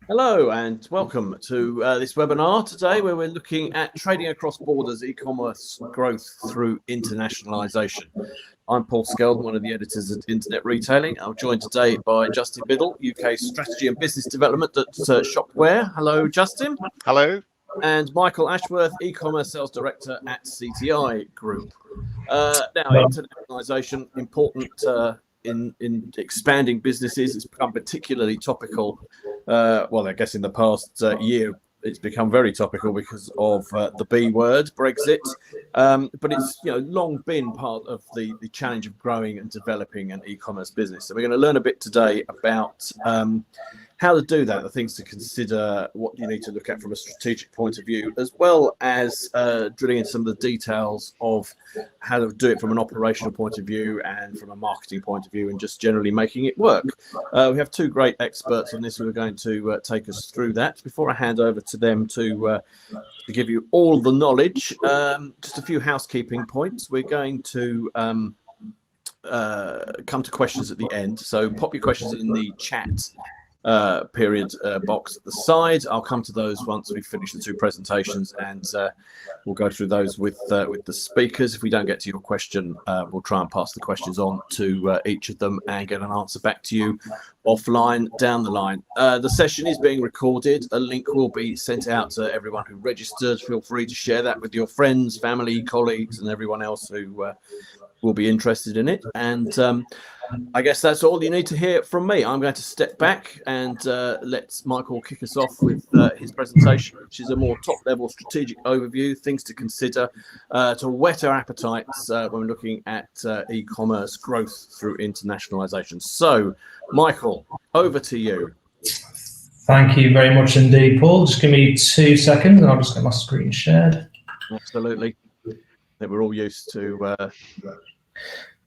Hello and welcome to this webinar today where we're looking at trading across borders, e-commerce growth through internationalisation. I'm Paul Skeld, one of the editors at Internet Retailing. I'm joined today by Justin Biddle, UK Strategy and Business Development at Shopware. Hello, Justin. Hello. And Michael Ashworth, E-commerce Sales Director at CTI Group. Now, internationalisation, important in expanding businesses. It's become particularly topical. Well, I guess in the past year, it's become very topical because of the B word, Brexit. But it's long been part of the challenge of growing and developing an e-commerce business. So we're going to learn a bit today about how to do that, the things to consider, what you need to look at from a strategic point of view, as well as drilling into some of the details of how to do it from an operational point of view and from a marketing point of view, and just generally making it work. We have two great experts on this who are going to take us through that. Before I hand over to them to give you all the knowledge, just a few housekeeping points. We're going to come to questions at the end, so pop your questions in the chat period box at the side. I'll come to those once we finish the two presentations, and we'll go through those with the speakers. If we don't get to your question, we'll try and pass the questions on to each of them and get an answer back to you offline down the line. The session is being recorded. A link will be sent out to everyone who registered. Feel free to share that with your friends, family, colleagues, and everyone else who will be interested in it. And I guess that's all you need to hear from me. I'm going to step back and let Michael kick us off with his presentation, which is a more top-level strategic overview, things to consider to whet our appetites when we're looking at e-commerce growth through internationalisation. So, Michael, over to you. Thank you very much indeed, Paul. Just give me 2 seconds and I'll just get my screen shared. Absolutely. I think we're all used to...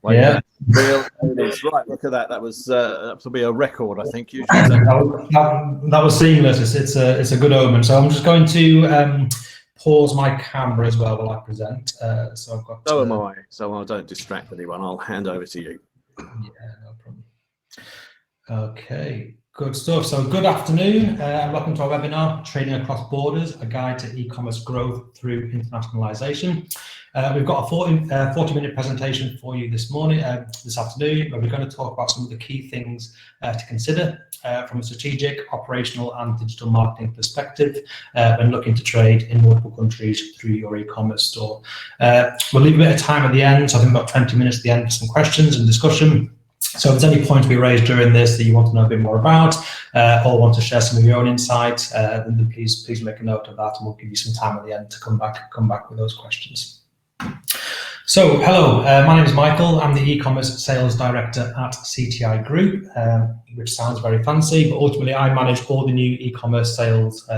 Yeah. Right, look at that. That will be a record, I think. Usually that was seamless. It's a good omen. So I'm just going to pause my camera as well while I present. So I've got. So am I. So I don't distract anyone. I'll hand over to you. Yeah, no problem. Okay. Good stuff. So good afternoon and welcome to our webinar, Trading Across Borders, a guide to e-commerce growth through internationalisation. We've got a 40-minute presentation for you this afternoon, where we're going to talk about some of the key things to consider from a strategic, operational and digital marketing perspective when looking to trade in multiple countries through your e-commerce store. We'll leave a bit of time at the end, so I think about 20 minutes at the end for some questions and discussion. So if there's any points we raised during this that you want to know a bit more about or want to share some of your own insights, then please make a note of that, and we'll give you some time at the end to come back with those questions. So hello, my name is Michael. I'm the e-commerce sales director at CTI Group, which sounds very fancy, but ultimately I manage all the new e-commerce sales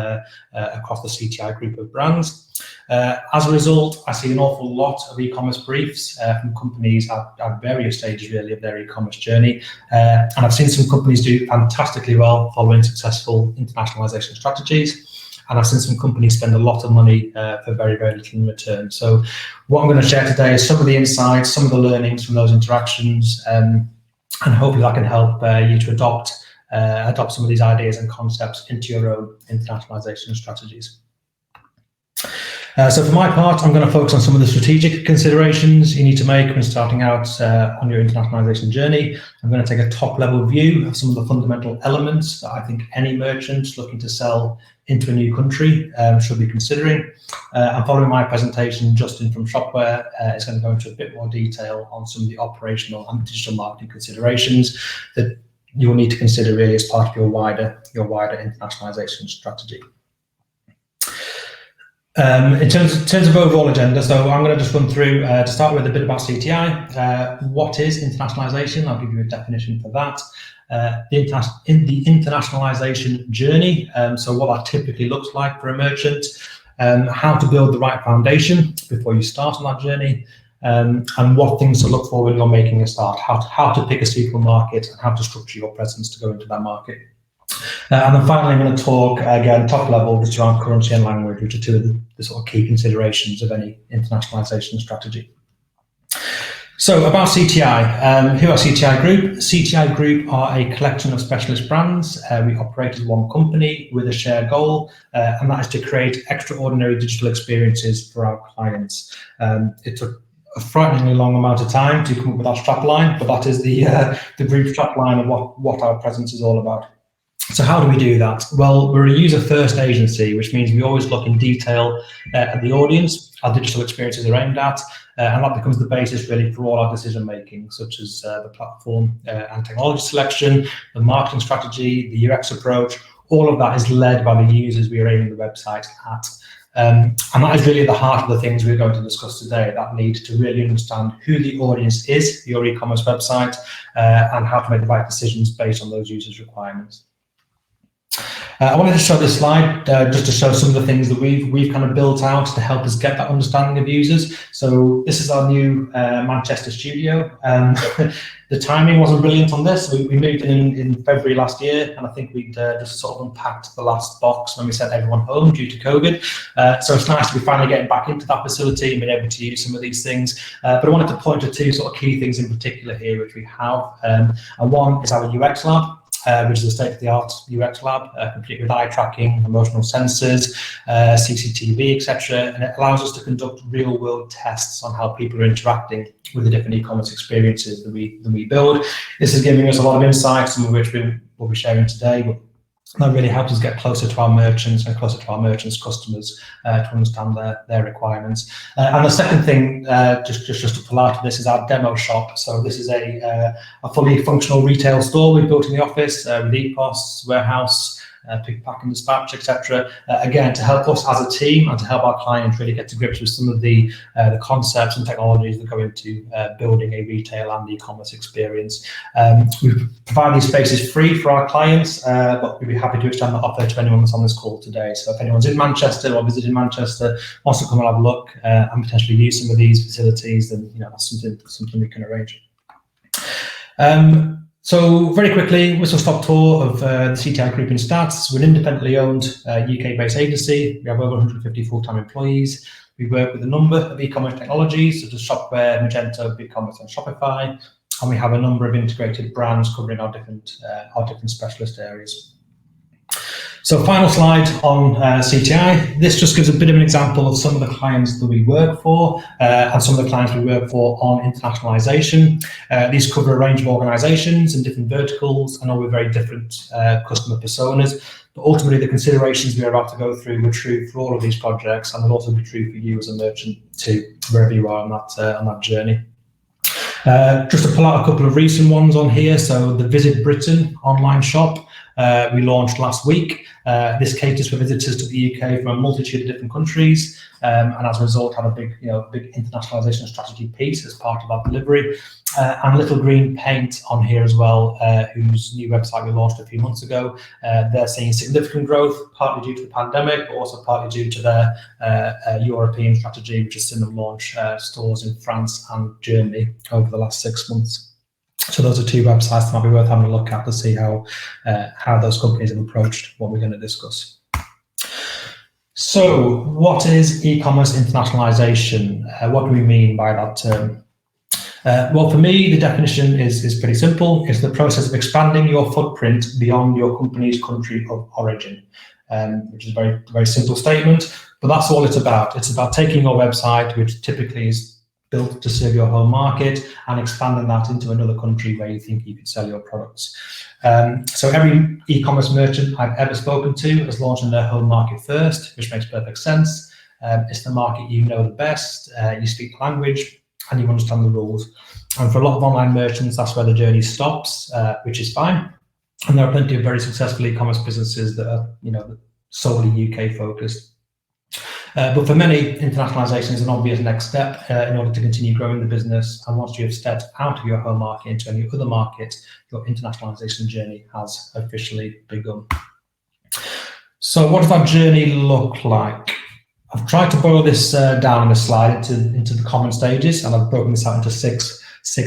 across the CTI Group of brands. As a result, I see an awful lot of e-commerce briefs from companies at various stages really of their e-commerce journey, and I've seen some companies do fantastically well following successful internationalisation strategies. And I've seen some companies spend a lot of money for very, very little in return. So what I'm going to share today is some of the insights, some of the learnings from those interactions, and hopefully that can help you to adopt some of these ideas and concepts into your own internationalisation strategies. So for my part, I'm going to focus on some of the strategic considerations you need to make when starting out on your internationalisation journey. I'm going to take a top-level view of some of the fundamental elements that I think any merchant looking to sell into a new country should be considering. And following my presentation, Justin from Shopware is going to go into a bit more detail on some of the operational and digital marketing considerations that you will need to consider really as part of your wider internationalisation strategy. In terms of overall agenda, so I'm going to just run through, to start with, a bit about CTI. What is internationalisation? I'll give you a definition for that. The internationalisation journey, so what that typically looks like for a merchant, how to build the right foundation before you start on that journey, and what things to look for when you're making a start, how to pick a suitable market and how to structure your presence to go into that market. And then finally, I'm going to talk again top level just around currency and language, which are two of the sort of key considerations of any internationalisation strategy. So about CTI, who are CTI Group? CTI Group are a collection of specialist brands. We operate as one company with a shared goal, and that is to create extraordinary digital experiences for our clients. It took a frighteningly long amount of time to come up with that strapline, but that is the brief strapline of what our presence is all about. So how do we do that? Well, we're a user-first agency, which means we always look in detail at the audience our digital experiences are aimed at, and that becomes the basis really for all our decision-making, such as the platform and technology selection, the marketing strategy, the UX approach. All of that is led by the users we are aiming the website at. And that is really at the heart of the things we're going to discuss today, that need to really understand who the audience is for your e-commerce website and how to make the right decisions based on those users' requirements. I wanted to show this slide just to show some of the things that we've kind of built out to help us get that understanding of users. So this is our new Manchester studio. The timing wasn't brilliant on this. We moved in February last year, and I think we'd just sort of unpacked the last box when we sent everyone home due to COVID. So it's nice to be finally getting back into that facility and being able to use some of these things. But I wanted to point to two sort of key things in particular here, which we have. And one is our UX lab, which is a state-of-the-art UX lab, complete with eye tracking, emotional sensors, CCTV, etc. And it allows us to conduct real-world tests on how people are interacting with the different e-commerce experiences that we build. This is giving us a lot of insights, some of which we will be sharing today, but that really helps us get closer to our merchants and closer to our merchants' customers to understand their requirements. And the second thing, just to pull out of this, is our demo shop. So this is a fully functional retail store we've built in the office with EPOS, warehouse, pick, pack and dispatch, etc. Again, to help us as a team and to help our clients really get to grips with some of the concepts and technologies that go into building a retail and e-commerce experience. We provide these spaces free for our clients, but we'd be happy to extend that offer to anyone that's on this call today. So if anyone's in Manchester or visiting Manchester, wants to come and have a look and potentially use some of these facilities, then that's something we can arrange. So very quickly, whistle-stop tour of the CTI Group in stats. We're an independently owned UK-based agency. We have over 150 full-time employees. We work with a number of e-commerce technologies such as Shopware, Magento, BigCommerce and Shopify. And we have a number of integrated brands covering our different specialist areas. So final slide on CTI. This just gives a bit of an example of some of the clients that we work for and some of the clients we work for on internationalisation. These cover a range of organisations and different verticals and all with very different customer personas. But ultimately, the considerations we are about to go through were true for all of these projects and will also be true for you as a merchant too, wherever you are on that journey. Just to pull out a couple of recent ones on here. So the Visit Britain online shop we launched last week. This caters for visitors to the UK from a multitude of different countries, and as a result, had a big internationalisation strategy piece as part of our delivery. And Little Green Paint on here as well, whose new website we launched a few months ago. They're seeing significant growth, partly due to the pandemic, but also partly due to their European strategy, which has seen them launch stores in France and Germany over the last 6 months. So those are two websites that might be worth having a look at to see how those companies have approached what we're going to discuss. So what is e-commerce internationalisation? What do we mean by that term? Well, for me, the definition is pretty simple. It's the process of expanding your footprint beyond your company's country of origin, which is a very, very simple statement, but that's all it's about. It's about taking your website, which typically is built to serve your home market, and expanding that into another country where you think you could sell your products. So every e-commerce merchant I've ever spoken to has launched in their home market first, which makes perfect sense. It's the market you know the best, you speak the language, and you understand the rules. And for a lot of online merchants, that's where the journey stops, which is fine. And there are plenty of very successful e-commerce businesses that are, solely UK focused. But for many, internationalisation is an obvious next step in order to continue growing the business. And once you have stepped out of your home market into any other market, your internationalisation journey has officially begun. So what does that journey look like? I've tried to boil this down in the slide into the common stages, and I've broken this out into six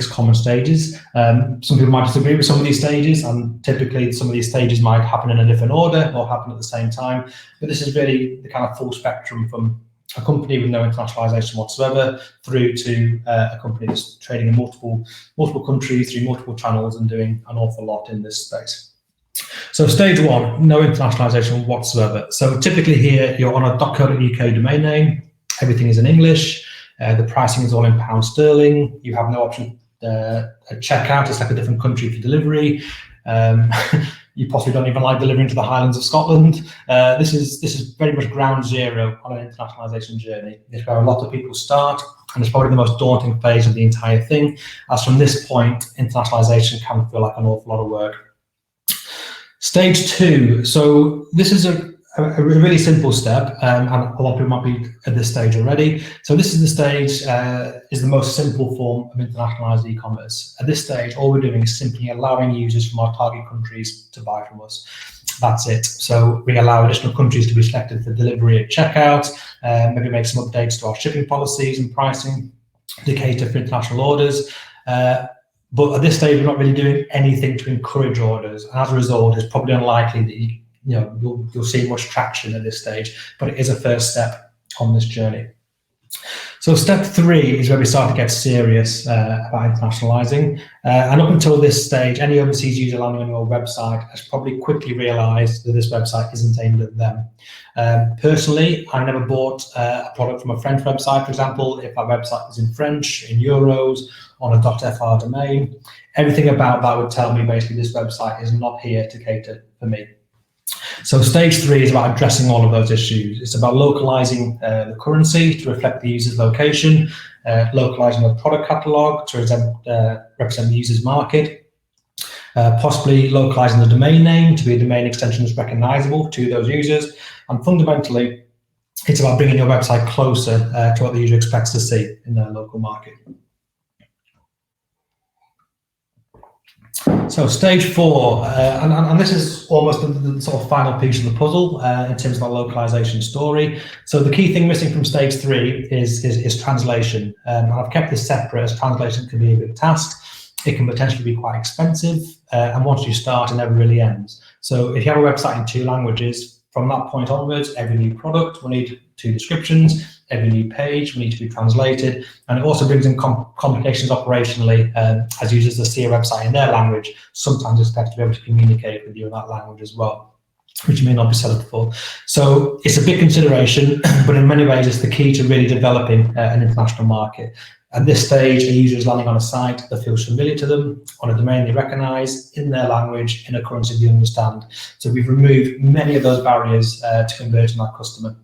common stages. Some people might disagree with some of these stages, and typically some of these stages might happen in a different order or happen at the same time. But this is really the kind of full spectrum from a company with no internationalization whatsoever, through to a company that's trading in multiple countries through multiple channels and doing an awful lot in this space. So stage one, no internationalization whatsoever. So typically here you're on a .co.uk domain name, everything is in English, the pricing is all in pound sterling, you have no option at checkout, it's like a different country for delivery. You possibly don't even like delivering to the Highlands of Scotland. This is very much ground zero on an internationalization journey. It's where a lot of people start, and it's probably the most daunting phase of the entire thing, as from this point, internationalization can feel like an awful lot of work. Stage two, so this is a really simple step, and a lot of people might be at this stage already. So this is the stage, is the most simple form of internationalized e-commerce. At this stage, all we're doing is simply allowing users from our target countries to buy from us. That's it. So we allow additional countries to be selected for delivery at checkout, maybe make some updates to our shipping policies and pricing to cater for international orders. But at this stage, we're not really doing anything to encourage orders. And as a result, it's probably unlikely that you'll see much traction at this stage, but it is a first step on this journey. So step three is where we start to get serious about internationalizing. And up until this stage, any overseas user landing on your website has probably quickly realized that this website isn't aimed at them. Personally, I never bought a product from a French website, for example, if that website was in French, in euros, on a .fr domain. Everything about that would tell me basically this website is not here to cater for me. So stage three is about addressing all of those issues. It's about localizing the currency to reflect the user's location, localizing the product catalog to represent the user's market, possibly localizing the domain name to be a domain extension that's recognizable to those users. And fundamentally, it's about bringing your website closer to what the user expects to see in their local market. So stage four, and this is almost the sort of final piece of the puzzle in terms of the localization story. So the key thing missing from stage three is translation. And I've kept this separate, as translation can be a big task. It can potentially be quite expensive, and once you start, it never really ends. So if you have a website in 2 languages, from that point onwards, every new product will need 2 descriptions. Every new page will need to be translated, and it also brings in complications operationally as users that see a website in their language sometimes expect to be able to communicate with you in that language as well, which you may not be set up for. So it's a big consideration, but in many ways it's the key to really developing an international market. At this stage, a user is landing on a site that feels familiar to them, on a domain they recognize, in their language, in a currency they understand. So we've removed many of those barriers to converting that customer.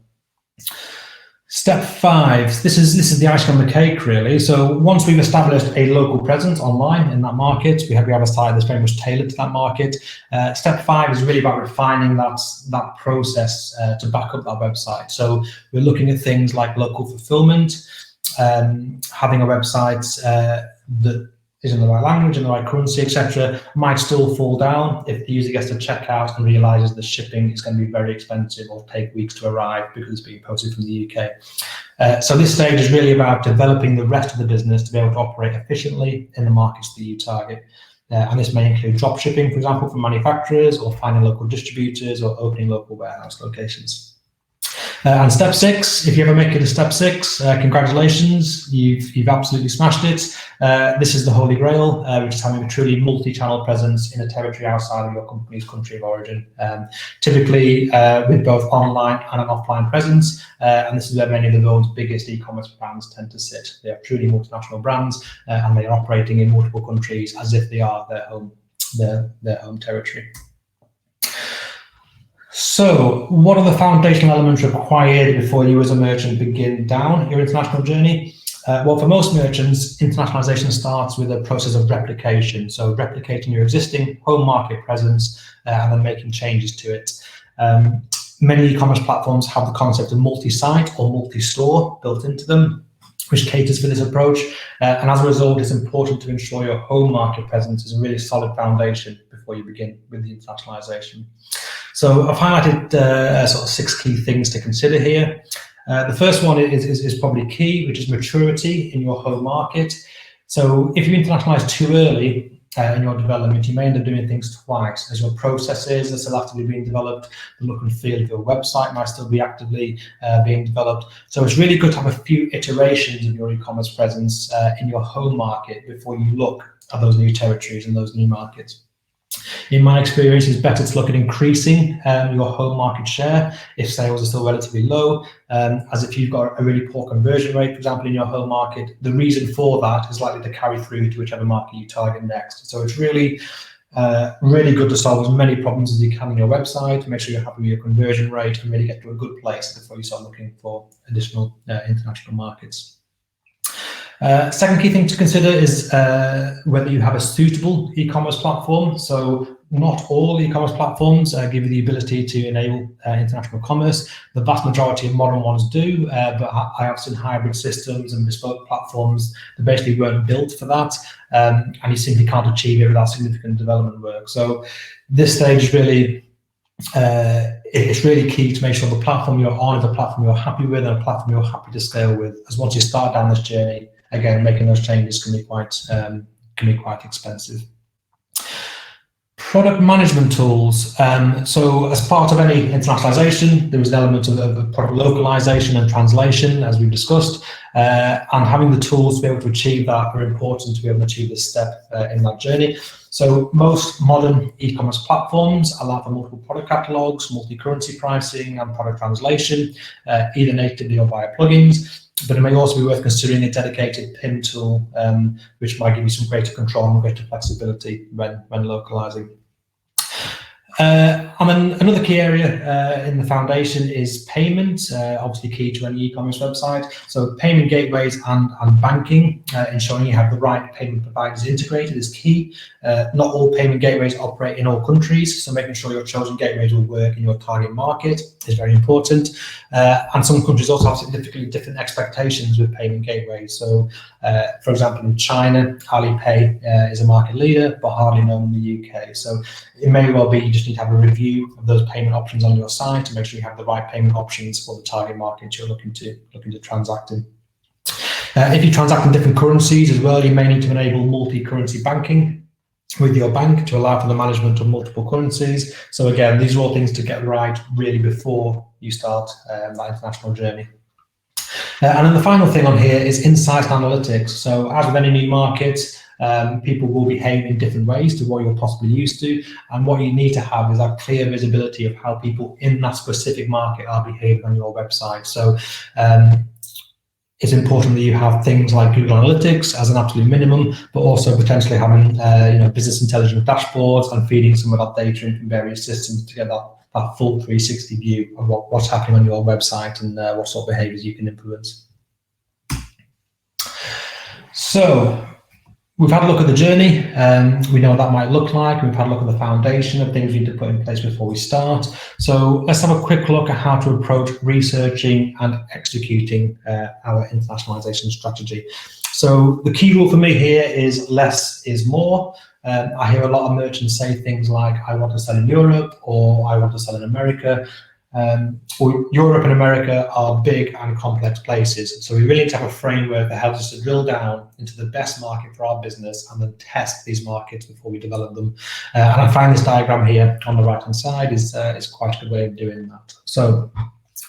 Step 5, this is the icing on the cake, really. So once we've established a local presence online in that market, we have a site that's very much tailored to that market. Step 5 is really about refining that process to back up that website. So we're looking at things like local fulfillment, having a website that is in the right language, in the right currency, etc., might still fall down if the user gets to checkout and realizes the shipping is going to be very expensive or take weeks to arrive because it's being posted from the UK. So this stage is really about developing the rest of the business to be able to operate efficiently in the markets that you target. And this may include drop shipping, for example, from manufacturers, or finding local distributors, or opening local warehouse locations. And step 6, if you ever make it to step 6, congratulations, you've absolutely smashed it. This is the holy grail, which is having a truly multi-channel presence in a territory outside of your company's country of origin, typically with both online and an offline presence. And this is where many of the world's biggest e-commerce brands tend to sit. They are truly multinational brands, and they are operating in multiple countries as if they are their home territory. So what are the foundational elements required before you as a merchant begin down your international journey? Well, for most merchants, internationalization starts with a process of replication. So replicating your existing home market presence and then making changes to it. Many e-commerce platforms have the concept of multi-site or multi-store built into them, which caters for this approach. And as a result, it's important to ensure your home market presence is a really solid foundation before you begin with the internationalization. So I've highlighted sort of 6 key things to consider here. The first one is probably key, which is maturity in your home market. So if you internationalize too early, in your development, you may end up doing things twice, as your processes are still actively being developed. The look and feel of your website might still be actively being developed. So it's really good to have a few iterations of your e-commerce presence in your home market before you look at those new territories and those new markets. In my experience, it's better to look at increasing your home market share if sales are still relatively low, as if you've got a really poor conversion rate, for example, in your home market, the reason for that is likely to carry through to whichever market you target next. So it's really good to solve as many problems as you can on your website, make sure you're happy with your conversion rate and really get to a good place before you start looking for additional international markets. Second key thing to consider is whether you have a suitable e-commerce platform. So not all e-commerce platforms give you the ability to enable international commerce. The vast majority of modern ones do, but I have seen hybrid systems and bespoke platforms that basically weren't built for that, and you simply can't achieve it without significant development work. So this stage is really it's really key to make sure the platform you're on is a platform you're happy with and a platform you're happy to scale with, as once you start down this journey, again, making those changes can be quite expensive. Product management tools. So as part of any internationalization, there is an element of product localization and translation, as we've discussed, and having the tools to be able to achieve that are important to be able to achieve this step in that journey. So most modern e-commerce platforms allow for multiple product catalogs, multi-currency pricing, and product translation, either natively or via plugins. But it may also be worth considering a dedicated PIM tool, which might give you some greater control and greater flexibility when localizing. And then another key area in the foundation is payment, obviously key to any e-commerce website. So payment gateways and banking, ensuring you have the right payment providers integrated is key. Not all payment gateways operate in all countries, so making sure your chosen gateways will work in your target market is very important. And some countries also have significantly different expectations with payment gateways. So, for example, in China, Alipay is a market leader, but hardly known in the UK. So it may well be you just need to have a review of those payment options on your site to make sure you have the right payment options for the target market you're looking to transact in. If you transact in different currencies as well, you may need to enable multi-currency banking with your bank to allow for the management of multiple currencies. So again, these are all things to get right really before you start that international journey. And then the final thing on here is insight analytics. So as with any new market, people will behave in different ways to what you're possibly used to, and what you need to have is that clear visibility of how people in that specific market are behaving on your website. So it's important that you have things like Google Analytics as an absolute minimum, but also potentially having business intelligence dashboards and feeding some of that data into various systems to get that full 360 view of what's happening on your website and what sort of behaviors you can influence. So we've had a look at the journey. We know what that might look like. We've had a look at the foundation of things we need to put in place before we start. So let's have a quick look at how to approach researching and executing our internationalization strategy. So the key rule for me here is less is more. I hear a lot of merchants say things like, I want to sell in Europe, or I want to sell in America. Or Europe and America are big and complex places, so we really need to have a framework that helps us to drill down into the best market for our business and then test these markets before we develop them. And I find this diagram here on the right hand side is quite a good way of doing that. So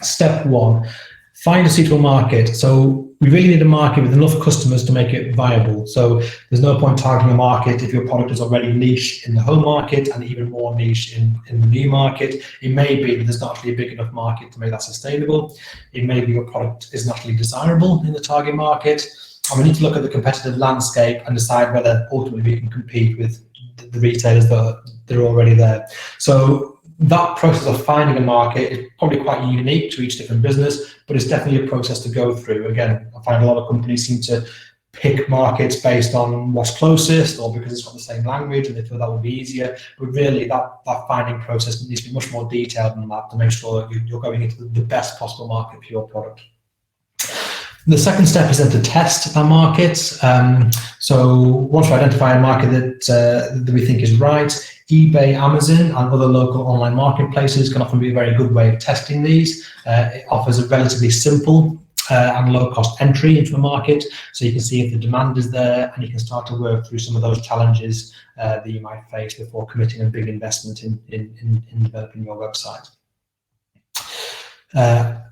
step one, find a suitable market. So we really need a market with enough customers to make it viable. So there's no point targeting a market if your product is already niche in the home market and even more niche in the new market. It may be that there's not actually a big enough market to make that sustainable. It may be your product is not really desirable in the target market. And we need to look at the competitive landscape and decide whether ultimately we can compete with the retailers that are already there. So that process of finding a market is probably quite unique to each different business, but it's definitely a process to go through. Again, I find a lot of companies seem to pick markets based on what's closest or because it's got the same language and they feel that would be easier. But really that finding process needs to be much more detailed than that to make sure that you're going into the best possible market for your product. The second step is then to test our markets. So once we identify a market that we think is right, eBay, Amazon, and other local online marketplaces can often be a very good way of testing these. It offers a relatively simple and low-cost entry into a market, so you can see if the demand is there, and you can start to work through some of those challenges that you might face before committing a big investment in developing your website.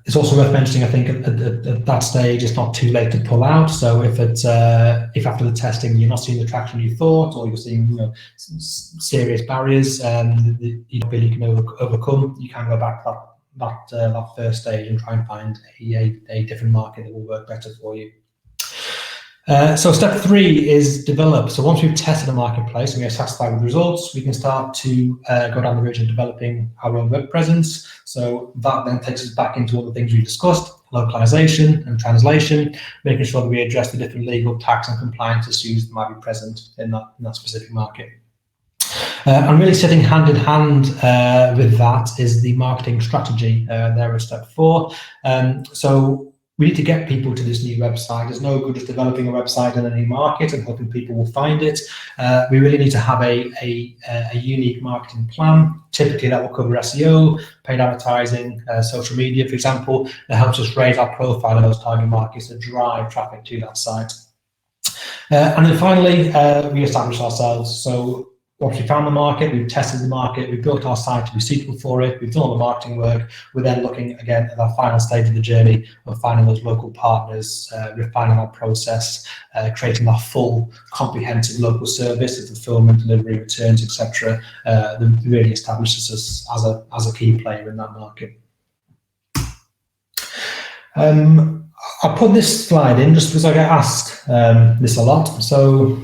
It's also worth mentioning, I think, at that stage, it's not too late to pull out. So if after the testing you're not seeing the traction you thought, or you're seeing serious barriers that you don't feel you can overcome, you can go back to that first stage and try and find a different market that will work better for you. So step 3 is develop. So once we've tested a marketplace and we are satisfied with the results, we can start to go down the route of developing our own web presence. So that then takes us back into all the things we discussed: localization and translation, making sure that we address the different legal, tax and compliance issues that might be present in that specific market. And really sitting hand in hand with that is the marketing strategy. There is step 4. So we need to get people to this new website. There's no good just developing a website in a new market and hoping people will find it. We really need to have a unique marketing plan. Typically that will cover SEO, paid advertising, social media, for example, that helps us raise our profile in those target markets to drive traffic to that site. And then finally, we establish ourselves. So once we found the market, we've tested the market, we've built our site to be suitable for it, we've done all the marketing work, we're then looking again at our final stage of the journey of finding those local partners, refining our process, creating that full comprehensive local service of fulfillment, delivery, returns, etc. That really establishes us as a key player in that market. I put this slide in just because I get asked this a lot. So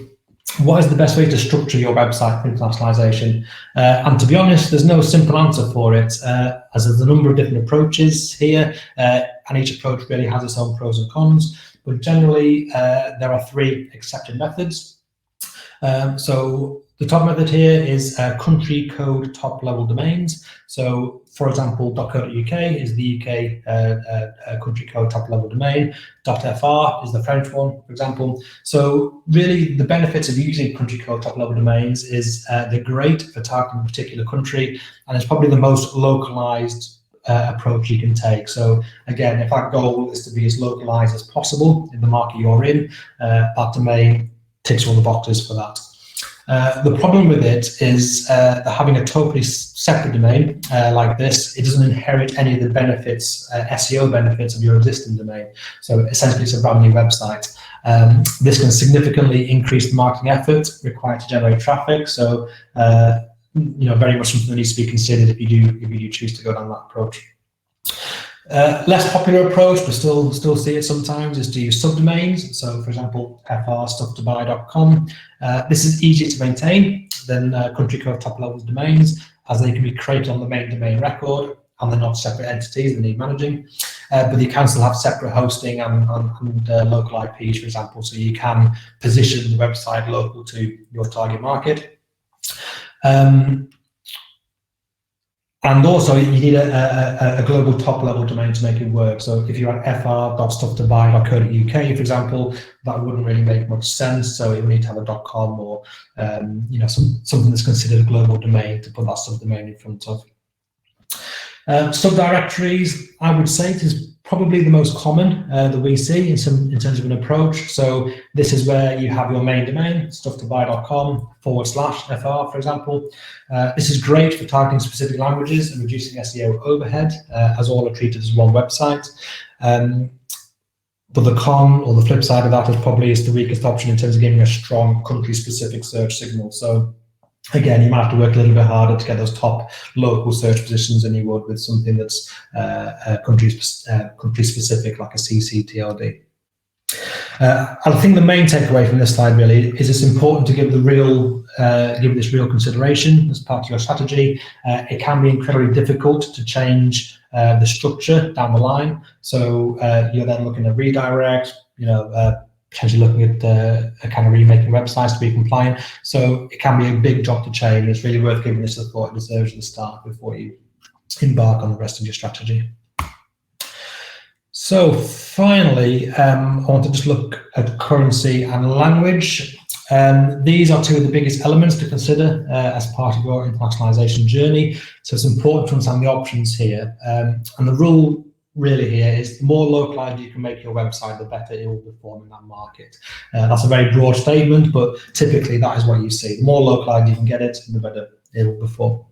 what is the best way to structure your website for internationalization? And to be honest, there's no simple answer for it, as there's a number of different approaches here, and each approach really has its own pros and cons. But generally, there are 3 accepted methods. So the top method here is country code top level domains. So for example, .co.uk is the UK country code top level domain. .fr is the French one, for example. So really the benefits of using country code top level domains is they're great for targeting a particular country, and it's probably the most localized approach you can take. So again, if our goal is to be as localized as possible in the market you're in, that domain ticks all the boxes for that. The problem with it is that having a totally separate domain like this, it doesn't inherit any of the benefits, SEO benefits of your existing domain. So essentially it's a brand new website. This can significantly increase the marketing effort required to generate traffic. So very much something that needs to be considered if you do choose to go down that approach. Less popular approach, but still see it sometimes, is to use subdomains. So for example, frstufftobuy.com. This is easier to maintain than country code top level domains, as they can be created on the main domain record and they're not separate entities that need managing. But you can still have separate hosting and local IPs, for example, so you can position the website local to your target market. And also you need a global top level domain to make it work. So if you're at fr.stufftobuy.co.uk, for example, that wouldn't really make much sense. So you would need to have a .com or something that's considered a global domain to put that subdomain in front of. Subdirectories, I would say, is probably the most common that we see in terms of an approach. So this is where you have your main domain, stufftobuy.com/fr, for example. This is great for targeting specific languages and reducing SEO overhead, as all are treated as one website. But the con, or the flip side of that, is the weakest option in terms of giving a strong country-specific search signal. So again, you might have to work a little bit harder to get those top local search positions than you would with something that's country-specific, like a CCTLD. I think the main takeaway from this slide really is it's important to give this real consideration as part of your strategy. It can be incredibly difficult to change the structure down the line. So you're then looking at redirect, potentially looking at kind of remaking websites to be compliant. So it can be a big job to change. It's really worth giving this a thought. It deserves the start before you embark on the rest of your strategy. So finally, I want to just look at currency and language. These are 2 of the biggest elements to consider as part of your internationalization journey. So it's important to understand the options here. And the rule really here is the more localized you can make your website, the better it will perform in that market. That's a very broad statement, but typically that is what you see. The more localized you can get it, the better it will perform.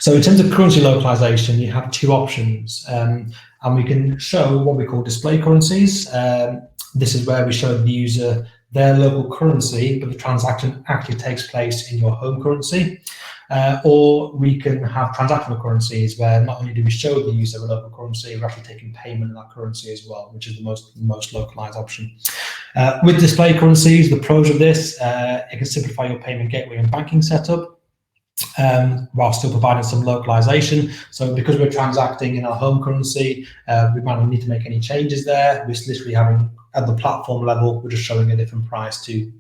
So in terms of currency localization, you have two options, and we can show what we call display currencies. This is where we show the user their local currency, but the transaction actually takes place in your home currency. Or we can have transactional currencies where not only do we show the user a local currency, we're actually taking payment in that currency as well, which is the most localized option. With display currencies, the pros of this, it can simplify your payment gateway and banking setup, while still providing some localization. So because we're transacting in our home currency, we might not need to make any changes there. We're just literally having, at the platform level, we're just showing a different price to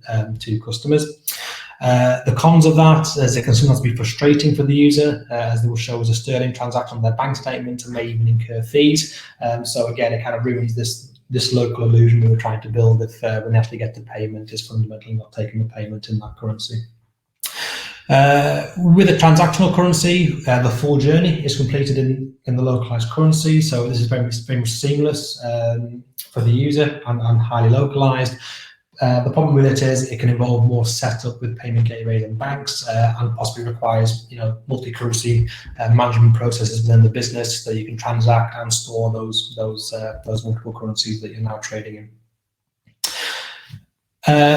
customers. The cons of that is it can sometimes be frustrating for the user, as they will show as a sterling transaction on their bank statement and may even incur fees. So again, it kind of ruins this local illusion we were trying to build if when they actually get the payment is fundamentally not taking the payment in that currency. With a transactional currency, the full journey is completed in the localized currency. So this is very much seamless for the user and highly localized. The problem with it is it can involve more setup with payment gateways and banks, and possibly requires multi-currency management processes within the business, so you can transact and store those multiple currencies that you're now trading in.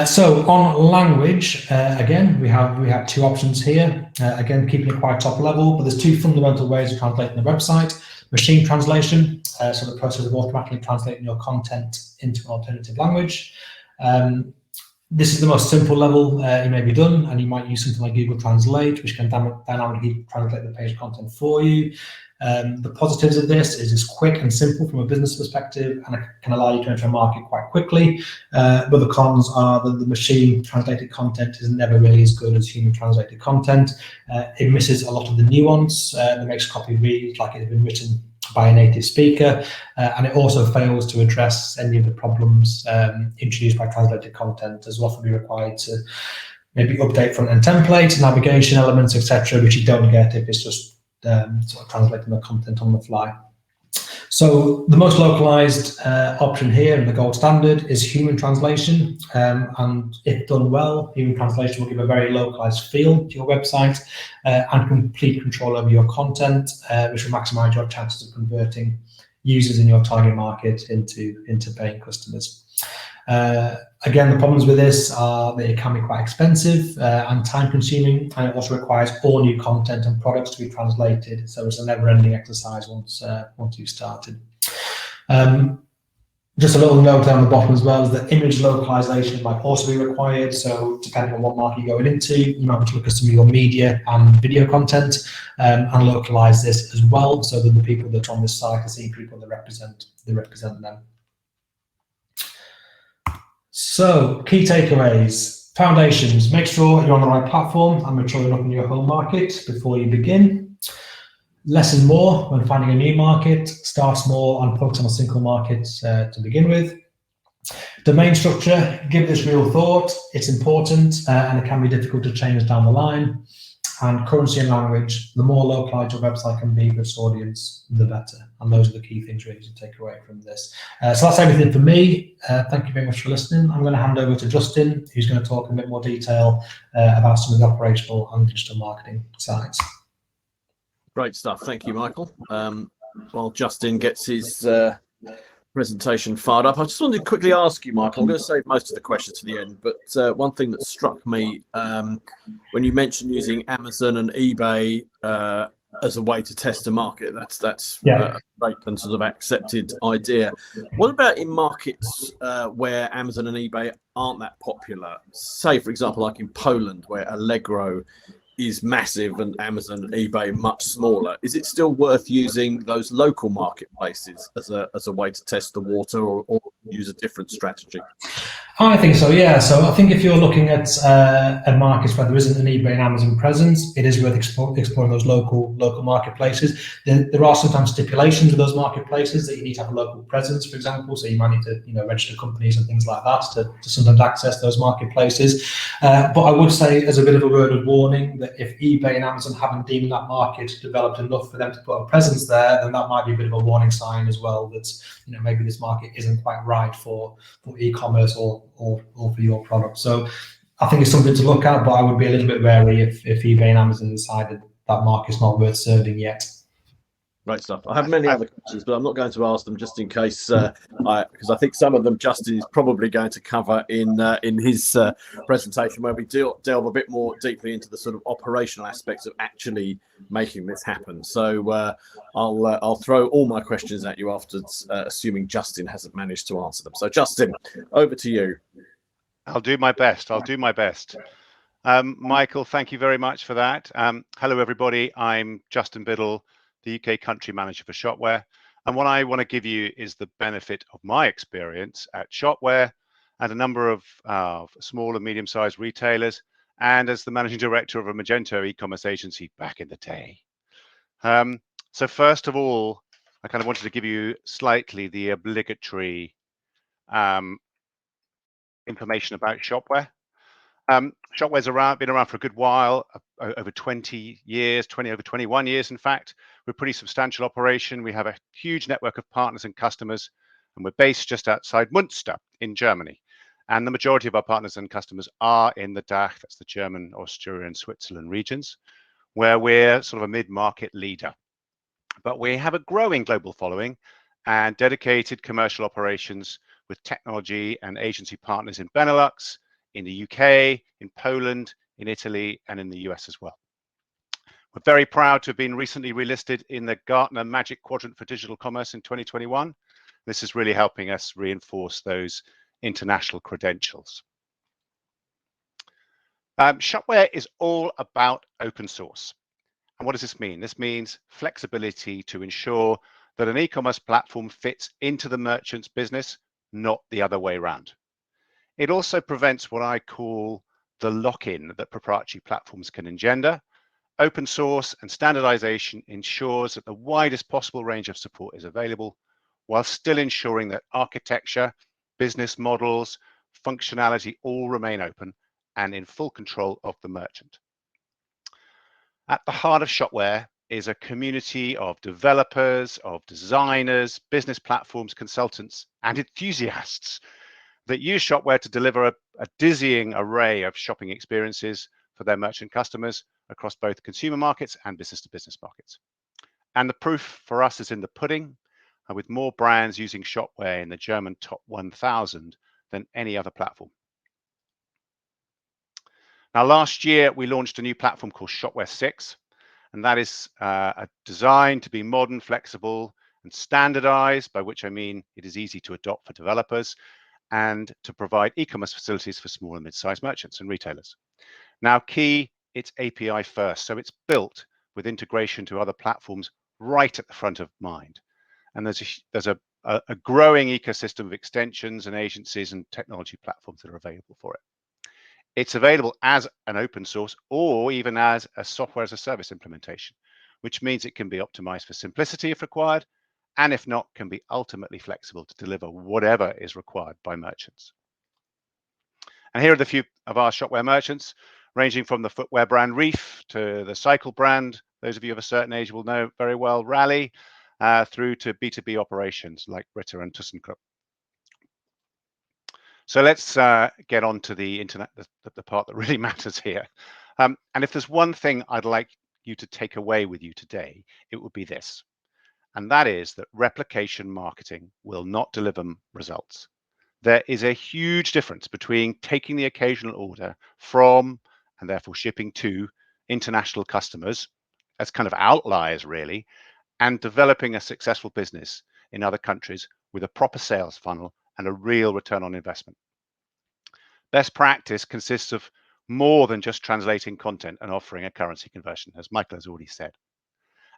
So on language, again, we have two options here. Again, keeping it quite top level, but there's two fundamental ways of translating the website. Machine translation, so the process of automatically translating your content into an alternative language. This is the most simple level it may be done, and you might use something like Google Translate, which can dynamically translate the page content for you. The positives of this is it's quick and simple from a business perspective, and it can allow you to enter a market quite quickly. But the cons are that the machine translated content is never really as good as human translated content. It misses a lot of the nuance that makes copy read like it's been written by a native speaker, and it also fails to address any of the problems introduced by translated content, as will often be required to maybe update front-end templates, navigation elements, etc., which you don't get if it's just sort of translating the content on the fly. So the most localized option here and the gold standard is human translation, and if done well, human translation will give a very localized feel to your website and complete control over your content, which will maximize your chances of converting users in your target market into paying customers. Again, the problems with this are that it can be quite expensive and time consuming, and it also requires all new content and products to be translated. So it's a never ending exercise once you've started. Just a little note down the bottom as well is that image localization might also be required. So depending on what market you're going into, you might want to look at some of your media and video content and localize this as well, so that the people that are on this site are seeing people that represent them. So, key takeaways, foundations, make sure you're on the right platform and mature enough in your home market before you begin. Less is more when finding a new market, start small and focus on a single market to begin with. Domain structure, give this real thought, it's important and it can be difficult to change down the line. And currency and language, the more localized your website can be for its audience, the better. And those are the key things really to take away from this. So that's everything for me. Thank you very much for listening. I'm going to hand over to Justin, who's going to talk in a bit more detail about some of the operational and digital marketing sides. Great stuff. Thank you, Michael. While Justin gets his presentation fired up, I just wanted to quickly ask you, Michael, I'm going to save most of the questions to the end, but one thing that struck me when you mentioned using Amazon and eBay as a way to test a market, that's a great and sort of accepted idea. What about in markets where Amazon and eBay aren't that popular? Say, for example, like in Poland, where Allegro is massive and Amazon and eBay much smaller. Is it still worth using those local marketplaces as a way to test the water, or use a different strategy? I think so, yeah. So I think if you're looking at a market where there isn't an eBay and Amazon presence, it is worth exploring those local marketplaces. There are sometimes stipulations with those marketplaces that you need to have a local presence, for example. So you might need to register companies and things like that to sometimes access those marketplaces. But I would say, as a bit of a word of warning, that if eBay and Amazon haven't deemed that market developed enough for them to put a presence there, then that might be a bit of a warning sign as well. That maybe this market isn't quite right for e-commerce or for your product. So I think it's something to look at, but I would be a little bit wary if eBay and Amazon decided that market's not worth serving yet. Great stuff. I have many other questions, but I'm not going to ask them just in case, because I think some of them Justin is probably going to cover in his presentation, where we delve a bit more deeply into the sort of operational aspects of actually making this happen. So I'll throw all my questions at you afterwards, assuming Justin hasn't managed to answer them. So Justin, over to you. I'll do my best. Michael, thank you very much for that. Hello, everybody. I'm Justin Biddle, the UK Country Manager for Shopware. And what I want to give you is the benefit of my experience at Shopware and a number of small and medium-sized retailers, and as the Managing Director of a Magento e-commerce agency back in the day. So first of all, I kind of wanted to give you slightly the obligatory information about Shopware. Shopware's been around for a good while, over 20 years, over 21 years, in fact. We're a pretty substantial operation. We have a huge network of partners and customers, and we're based just outside Münster in Germany. And the majority of our partners and customers are in the DACH, that's the German, Austrian, Switzerland regions, where we're sort of a mid-market leader. But we have a growing global following and dedicated commercial operations with technology and agency partners in Benelux, in the UK, in Poland, in Italy, and in the US as well. We're very proud to have been recently relisted in the Gartner Magic Quadrant for Digital Commerce in 2021. This is really helping us reinforce those international credentials. Shopware is all about open source. And what does this mean? This means flexibility to ensure that an e-commerce platform fits into the merchant's business, not the other way around. It also prevents what I call the lock-in that proprietary platforms can engender. Open source and standardization ensures that the widest possible range of support is available, while still ensuring that architecture, business models, functionality all remain open and in full control of the merchant. At the heart of Shopware is a community of developers, of designers, business platforms, consultants, and enthusiasts that use Shopware to deliver a dizzying array of shopping experiences for their merchant customers across both consumer markets and business-to-business markets. And the proof for us is in the pudding, with more brands using Shopware in the German top 1,000 than any other platform. Now, last year, we launched a new platform called Shopware 6, and that is designed to be modern, flexible, and standardized, by which I mean it is easy to adopt for developers, and to provide e-commerce facilities for small and mid-sized merchants and retailers. Now, key, it's API first, so it's built with integration to other platforms right at the front of mind. And there's a growing ecosystem of extensions and agencies and technology platforms that are available for it. It's available as an open source or even as a software as a service implementation, which means it can be optimized for simplicity if required, and if not, can be ultimately flexible to deliver whatever is required by merchants. And here are the few of our Shopware merchants, ranging from the footwear brand Reef to the cycle brand, those of you of a certain age will know very well, Rally, through to B2B operations like Ritter and ThyssenKrupp. So let's get on to the part that really matters here. And if there's one thing I'd like you to take away with you today, it would be this. And that is that replication marketing will not deliver results. There is a huge difference between taking the occasional order from, and therefore shipping to, international customers, as kind of outliers really, and developing a successful business in other countries with a proper sales funnel and a real return on investment. Best practice consists of more than just translating content and offering a currency conversion, as Michael has already said.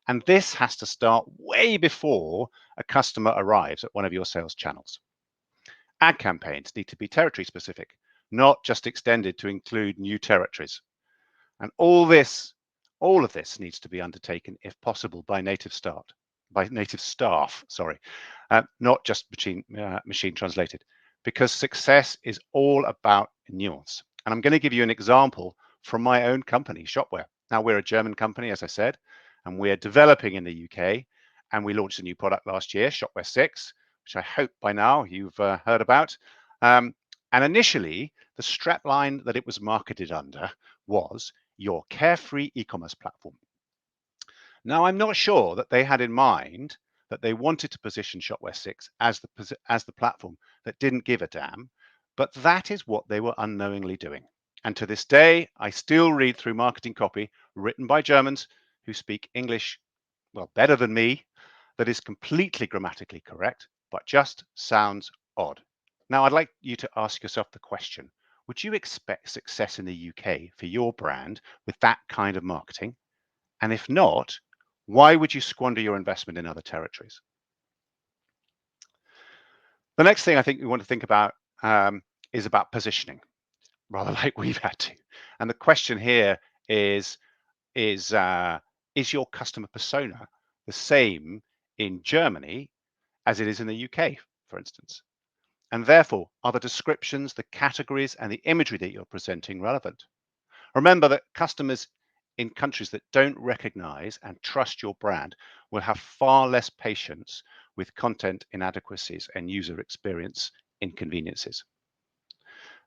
And this has to start way before a customer arrives at one of your sales channels. Ad campaigns need to be territory specific, not just extended to include new territories. And all of this needs to be undertaken, if possible, by native staff, not just machine translated, because success is all about nuance. And I'm going to give you an example from my own company, Shopware. Now, we're a German company, as I said, and we're developing in the UK, and we launched a new product last year, Shopware 6, which I hope by now you've heard about. And initially, the strapline that it was marketed under was your carefree e-commerce platform. Now, I'm not sure that they had in mind that they wanted to position Shopware 6 as the platform that didn't give a damn, but that is what they were unknowingly doing. And to this day, I still read through marketing copy written by Germans who speak English, well, better than me, that is completely grammatically correct, but just sounds odd. Now, I'd like you to ask yourself the question, would you expect success in the UK for your brand with that kind of marketing? And if not, why would you squander your investment in other territories? The next thing I think we want to think about is about positioning, rather like we've had to. And the question here is your customer persona the same in Germany as it is in the UK, for instance? And therefore, are the descriptions, the categories, and the imagery that you're presenting relevant? Remember that customers in countries that don't recognize and trust your brand will have far less patience with content inadequacies and user experience inconveniences.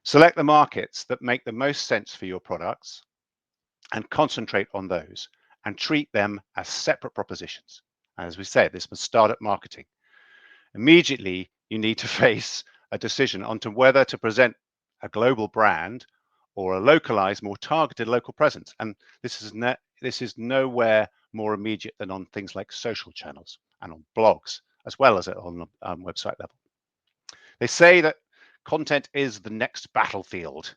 Select the markets that make the most sense for your products and concentrate on those and treat them as separate propositions. As we said, this must start at marketing. Immediately, you need to face a decision onto whether to present a global brand or a localized, more targeted local presence. And this is nowhere more immediate than on things like social channels and on blogs, as well as on the website level. They say that content is the next battlefield.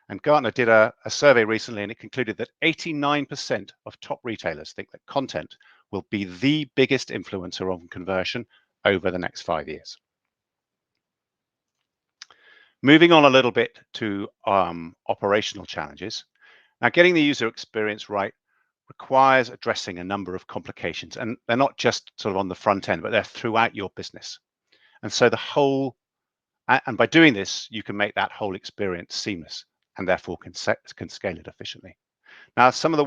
And Gartner did a survey recently, and it concluded that 89% of top retailers think that content will be the biggest influencer on conversion over the next 5 years. Moving on a little bit to operational challenges. Now, getting the user experience right requires addressing a number of complications, and they're not just sort of on the front end, but they're throughout your business. And so and by doing this, you can make that whole experience seamless, and therefore can scale it efficiently. Now, some of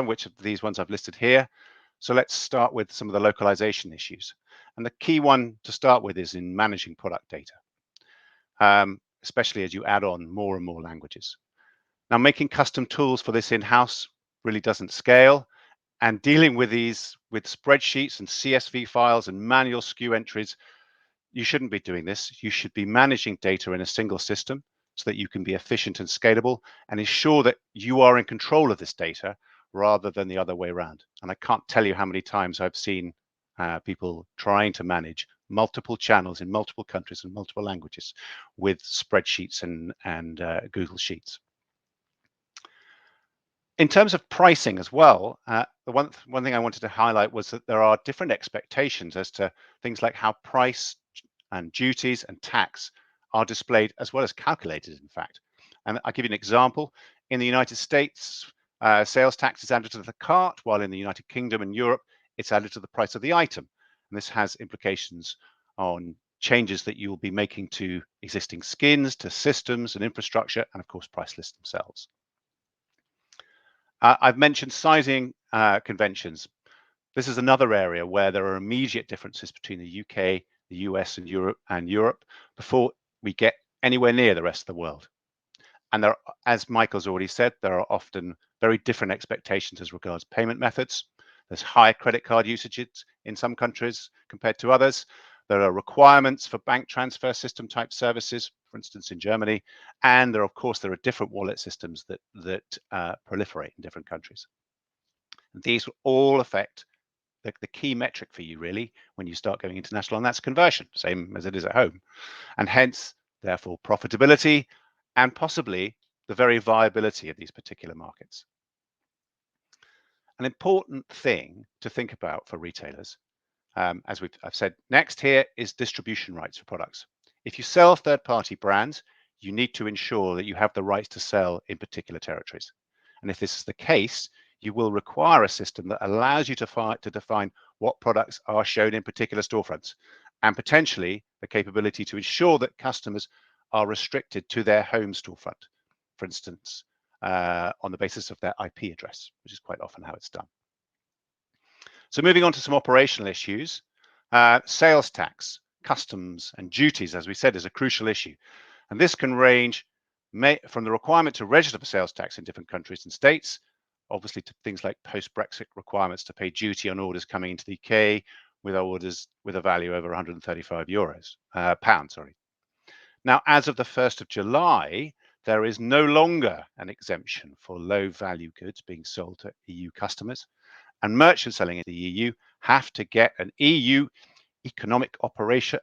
which of these ones I've listed here. So let's start with some of the localization issues. And the key one to start with is in managing product data. Especially as you add on more and more languages. Now, making custom tools for this in-house really doesn't scale, and dealing with these with spreadsheets and CSV files and manual SKU entries, you shouldn't be doing this. You should be managing data in a single system so that you can be efficient and scalable and ensure that you are in control of this data rather than the other way around. And I can't tell you how many times I've seen people trying to manage multiple channels in multiple countries and multiple languages with spreadsheets and Google Sheets. In terms of pricing as well, the one thing I wanted to highlight was that there are different expectations as to things like how price and duties and tax are displayed as well as calculated, in fact. And I'll give you an example. In the United States, sales tax is added to the cart, while in the United Kingdom and Europe, it's added to the price of the item. And this has implications on changes that you will be making to existing skins, to systems and infrastructure, and of course, price lists themselves. I've mentioned sizing conventions. This is another area where there are immediate differences between the UK, the US, and Europe before we get anywhere near the rest of the world. And there, as Michael's already said, there are often very different expectations as regards payment methods. There's higher credit card usages in some countries compared to others. There are requirements for bank transfer system type services, for instance, in Germany. And there are different wallet systems that proliferate in different countries. And these will all affect the key metric for you, really, when you start going international, and that's conversion, same as it is at home. And hence, therefore, profitability and possibly the very viability of these particular markets. An important thing to think about for retailers, as I've said, next here is distribution rights for products. If you sell third-party brands, you need to ensure that you have the rights to sell in particular territories. And if this is the case, you will require a system that allows you to define what products are shown in particular storefronts, and potentially the capability to ensure that customers are restricted to their home storefront, for instance, on the basis of their IP address, which is quite often how it's done. So moving on to some operational issues, sales tax, customs and duties, as we said, is a crucial issue. And this can range from the requirement to register for sales tax in different countries and states, obviously to things like post-Brexit requirements to pay duty on orders coming into the UK with orders with a value over 135 pounds. Now, as of the 1st of July, there is no longer an exemption for low-value goods being sold to EU customers, and merchants selling in the EU have to get an EU economic operators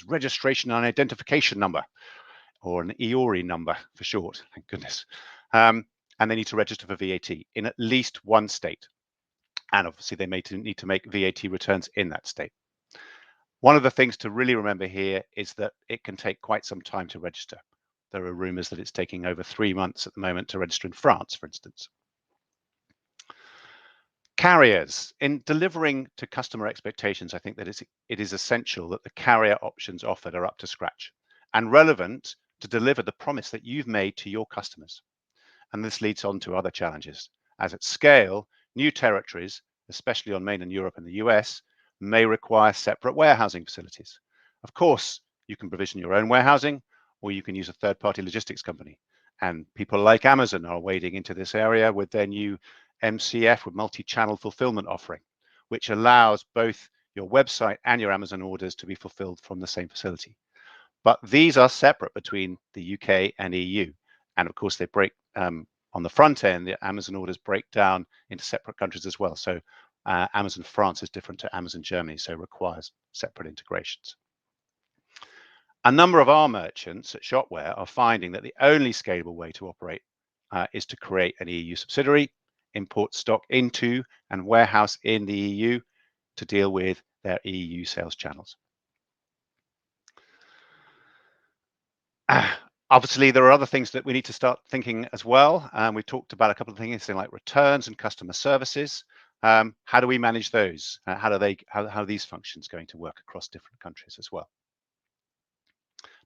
registration and identification number, or an EORI number for short, thank goodness. And they need to register for VAT in at least one state. And obviously they may need to make VAT returns in that state. One of the things to really remember here is that it can take quite some time to register. There are rumors that it's taking over 3 months at the moment to register in France, for instance. Carriers, in delivering to customer expectations, I think that it is essential that the carrier options offered are up to scratch and relevant to deliver the promise that you've made to your customers. And this leads on to other challenges, as at scale, new territories, especially on mainland Europe and the US, may require separate warehousing facilities. Of course, you can provision your own warehousing, or you can use a third-party logistics company. And people like Amazon are wading into this area with their new MCF, with multi-channel fulfillment offering, which allows both your website and your Amazon orders to be fulfilled from the same facility. But these are separate between the UK and EU. And of course, they break on the front end, the Amazon orders break down into separate countries as well. So Amazon France is different to Amazon Germany, so requires separate integrations. A number of our merchants at Shopware are finding that the only scalable way to operate is to create an EU subsidiary, import stock into and warehouse in the EU to deal with their EU sales channels. Obviously, there are other things that we need to start thinking as well. We talked about a couple of things like returns and customer services. How do we manage those? How are these functions going to work across different countries as well?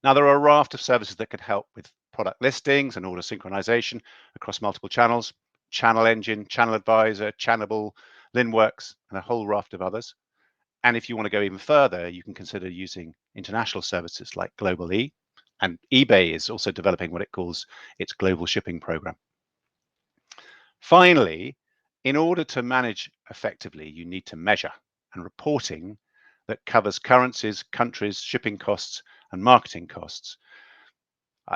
Now, there are a raft of services that can help with product listings and order synchronization across multiple channels: Channel Engine, Channel Advisor, Channable, Linworks, and a whole raft of others. And if you want to go even further, you can consider using international services like Global E, and eBay is also developing what it calls its global shipping program. Finally, in order to manage effectively, you need to measure, and reporting that covers currencies, countries, shipping costs, and marketing costs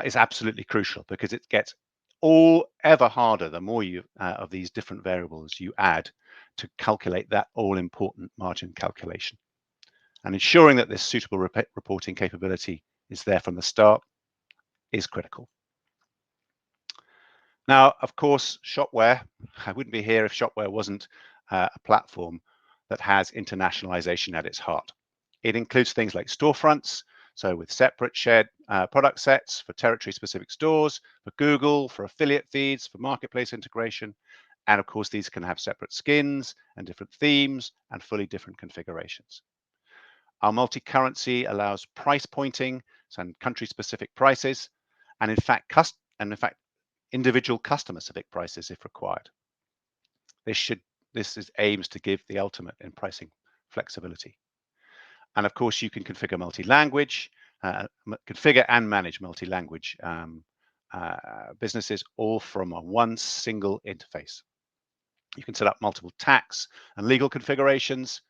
is absolutely crucial, because it gets ever harder the more you of these different variables you add to calculate that all-important margin calculation. And ensuring that this suitable reporting capability is there from the start is critical. Now, of course, Shopware, I wouldn't be here if Shopware wasn't a platform that has internationalization at its heart. It includes things like storefronts, so with separate shared product sets for territory-specific stores, for Google, for affiliate feeds, for marketplace integration. And of course, these can have separate skins and different themes and fully different configurations. Our multi-currency allows price pointing and country-specific prices, and in fact, individual customer-specific prices if required. This aims to give the ultimate in pricing flexibility. And of course, you can configure multi-language, configure and manage multi-language businesses, all from one single interface. You can set up multiple tax and legal configurations,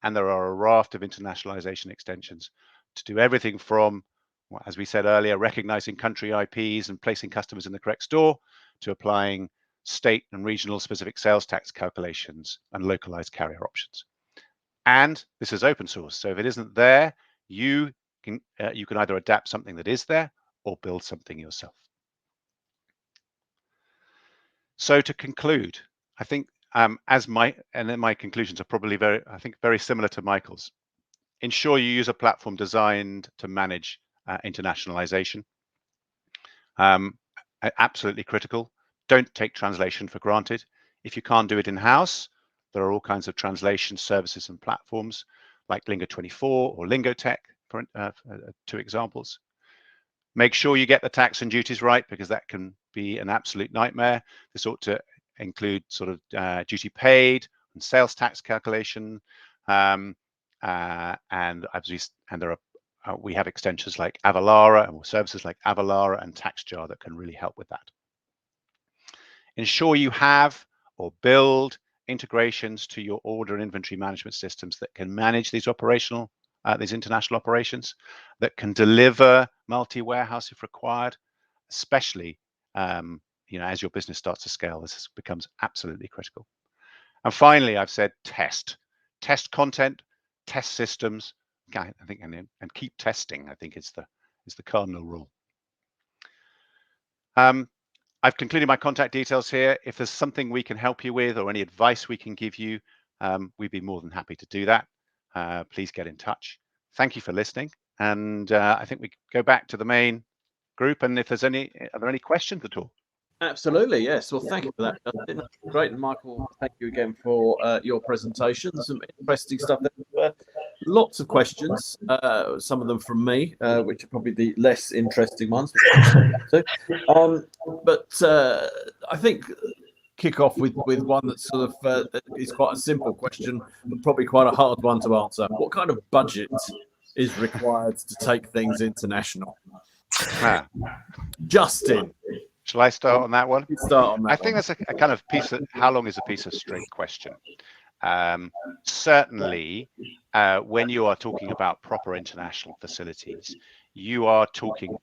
and there are a raft of internationalization extensions to do everything from, as we said earlier, recognizing country IPs and placing customers in the correct store, to applying state and regional specific sales tax calculations and localized carrier options. And this is open source, so if it isn't there, you can either adapt something that is there or build something yourself. So to conclude, I think my conclusions are probably very similar to Michael's. ensure you use a platform designed to manage internationalization. Absolutely critical. Don't take translation for granted. If you can't do it in-house, there are all kinds of translation services and platforms like Lingo24 or Lingotech, for 2 examples. Make sure you get the tax and duties right, because that can be an absolute nightmare. This ought to include sort of duty paid and sales tax calculation, and there are we have extensions like Avalara and services like Avalara and TaxJar that can really help with that. Ensure you have or build integrations to your order and inventory management systems that can manage these these international operations, that can deliver multi-warehouse if required, especially as your business starts to scale. This becomes absolutely critical. And finally, I've said test content, test systems. I think, and keep testing, I think is the cardinal rule. I've concluded my contact details here. If there's something we can help you with or any advice we can give you, we'd be more than happy to do that. Please get in touch. Thank you for listening. And I think we go back to the main group. And if there's are there any questions at all? Absolutely, yes. Well, thank you for that, Justin. Great. And Michael, thank you again for your presentation. Some interesting stuff there. Lots of questions, some of them from me, which are probably the less interesting ones. But I think kick off with one that's sort of is quite a simple question, but probably quite a hard one to answer. What kind of budget is required to take things international? Justin. Shall I start on that one? Start on that. I think that's a kind of piece of how long is a piece of string question. Certainly, when you are talking about proper international facilities, you are talking,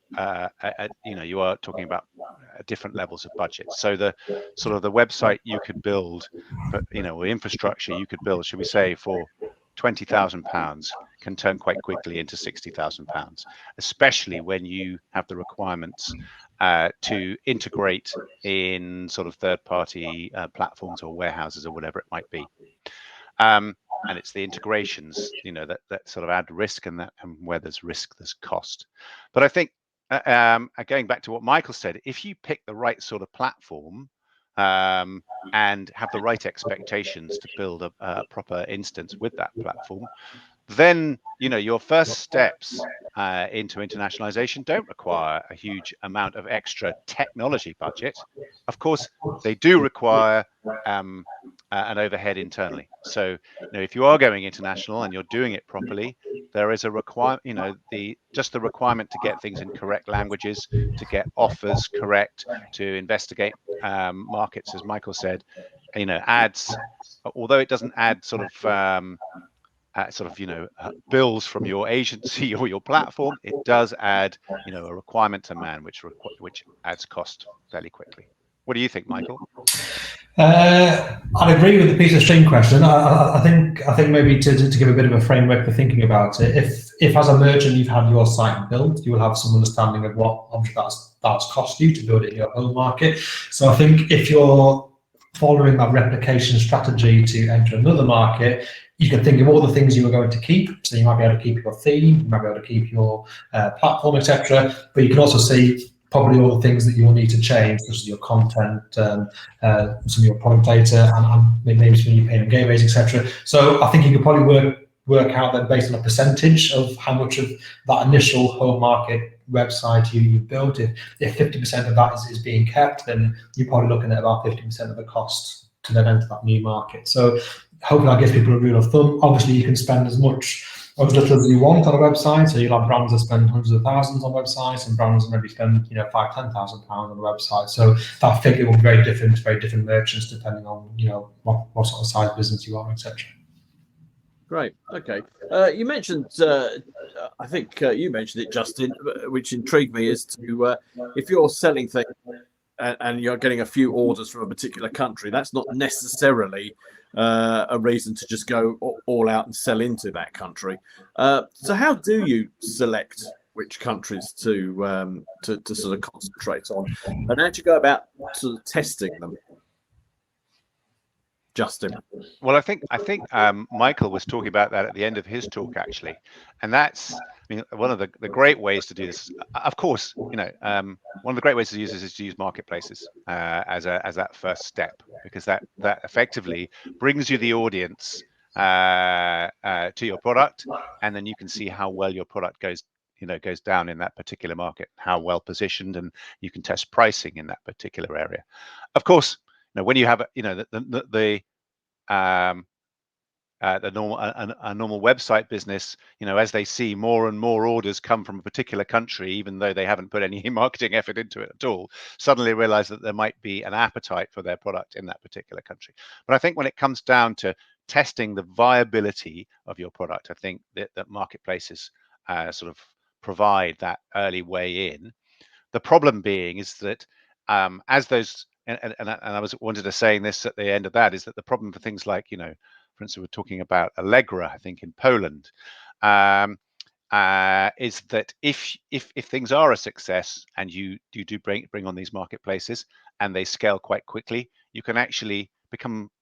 you are talking about different levels of budget. So the sort of the website you could build, but or infrastructure you could build, should we say, for £20,000 can turn quite quickly into £60,000, especially when you have the requirements to integrate in sort of third-party platforms or warehouses or whatever it might be. And it's the integrations, that sort of add risk, and where there's risk, there's cost. But I think going back to what Michael said, if you pick the right sort of platform and have the right expectations to build a proper instance with that platform, then your first steps into internationalization don't require a huge amount of extra technology budget. Of course, they do require an overhead internally. So if you are going international and you're doing it properly, there is a requirement, just the requirement to get things in correct languages, to get offers correct, to investigate markets, as Michael said, adds, although it doesn't add sort of bills from your agency or your platform, it does add a requirement to man, which adds cost fairly quickly. What do you think, Michael? I'd agree with the piece of string question. I think maybe to give a bit of a framework for thinking about it, if as a merchant you've had your site built, you will have some understanding of what that's cost you to build it in your home market. So I think if you're following that replication strategy to enter another market, you can think of all the things you are going to keep. So you might be able to keep your theme, you might be able to keep your platform, etc. But you can also see probably all the things that you will need to change, such as your content, some of your product data, and maybe some of your payment gateways, etc. So I think you could probably work out that based on a percentage of how much of that initial home market website you built. If 50% of that is being kept, then you're probably looking at about 50% of the cost to then enter that new market. So hopefully that gives people a rule of thumb. Obviously, you can spend as much or as little as you want on a website. So you'll have brands that spend hundreds of thousands on websites, and brands that maybe spend £5,000-10,000 on a website. So that figure will be very different to very different merchants depending on what sort of size business you are, etc. Great. Okay. You mentioned, I think you mentioned it, Justin, which intrigued me, is to if you're selling things and you're getting a few orders from a particular country, that's not necessarily a reason to just go all out and sell into that country. So how do you select which countries to sort of concentrate on, and how do you go about sort of testing them? Justin? Well, I think Michael was talking about that at the end of his talk, actually, and that's, I mean, one of the great ways to do this. Of course, you know, one of the great ways to use this is to use marketplaces as that first step, because that effectively brings you the audience to your product, and then you can see how well your product goes down in that particular market, how well positioned, and you can test pricing in that particular area. Of course, you know, when you have the normal website business, you know, as they see more and more orders come from a particular country, even though they haven't put any marketing effort into it at all, suddenly realize that there might be an appetite for their product in that particular country. But I think when it comes down to testing the viability of your product, I think that marketplaces sort of provide that early way in. The problem being is that as those, and I wanted to saying this at the end of that, is that the problem for things like, you know, for instance, we're talking about Allegra, I think in Poland, is that if things are a success and you do bring on these marketplaces and they scale quite quickly, you can actually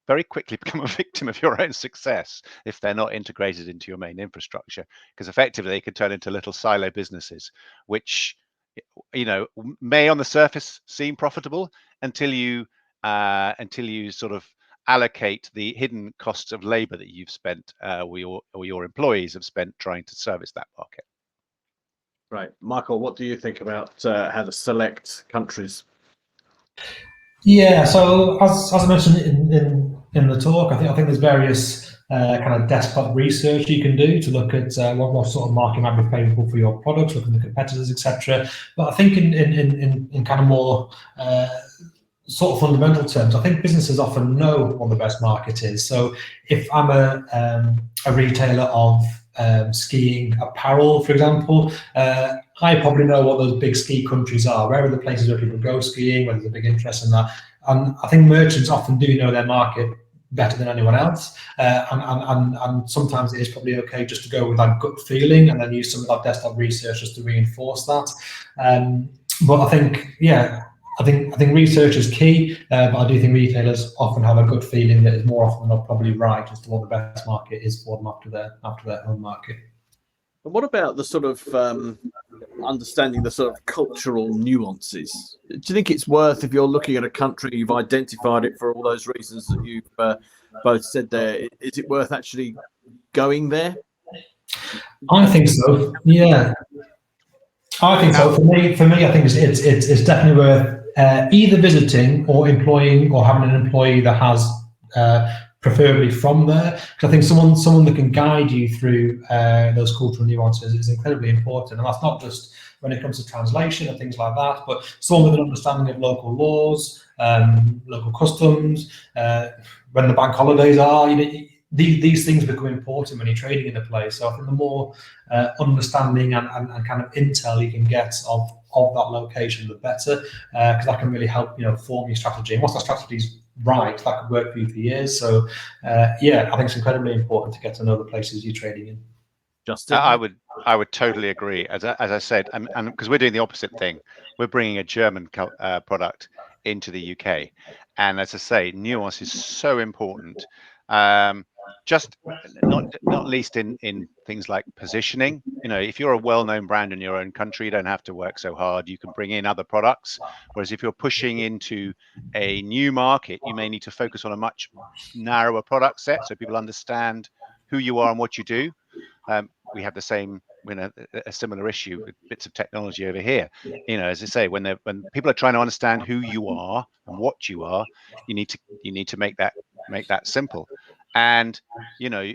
very quickly become a victim of your own success if they're not integrated into your main infrastructure, because effectively they could turn into little silo businesses, which, you know, may on the surface seem profitable until you sort of allocate the hidden costs of labor that you've spent or your employees have spent trying to service that market. Right, Michael, what do you think about how to select countries? Yeah, so as I mentioned in the talk, I think there's various kind of desktop research you can do to look at what sort of market might be favourable for your products, look at the competitors, etc. But I think in kind of more sort of fundamental terms, I think businesses often know what the best market is. So if I'm a retailer of skiing apparel, for example, I probably know what those big ski countries are. Where are the places where people go skiing, where there's a big interest in that? And I think merchants often do know their market better than anyone else. And sometimes it is probably okay just to go with that gut feeling and then use some of that desktop research just to reinforce that. But I think, yeah, I think research is key, but I do think retailers often have a good feeling that is more often than not probably right as to what the best market is for them after their home market. But what about the sort of understanding the sort of cultural nuances? Do you think it's worth, if you're looking at a country, you've identified it for all those reasons that you've both said there, is it worth actually going there? I think so. Yeah, I think so. For me, I think it's definitely worth either visiting or employing or having an employee that has preferably from there. Because I think someone that can guide you through those cultural nuances is incredibly important, and that's not just when it comes to translation and things like that, but someone with an understanding of local laws, local customs, when the bank holidays are. You know, these things become important when you're trading in a place. So I think the more understanding and kind of intel you can get of that location, the better, because that can really help, you know, form your strategy. And once that strategy's right, that could work for you for years. So yeah, I think it's incredibly important to get to know the places you're trading in. Justin? I would totally agree. As I said, and because we're doing the opposite thing, we're bringing a German product into the UK, and as I say, nuance is so important. Just not least in things like positioning. You know, if you're a well-known brand in your own country, you don't have to work so hard. You can bring in other products. Whereas if you're pushing into a new market, you may need to focus on a much narrower product set so people understand who you are and what you do. We have the same, you know, a similar issue with bits of technology over here. You know, as I say, when people are trying to understand who you are and what you are, you need to make that simple. And you know,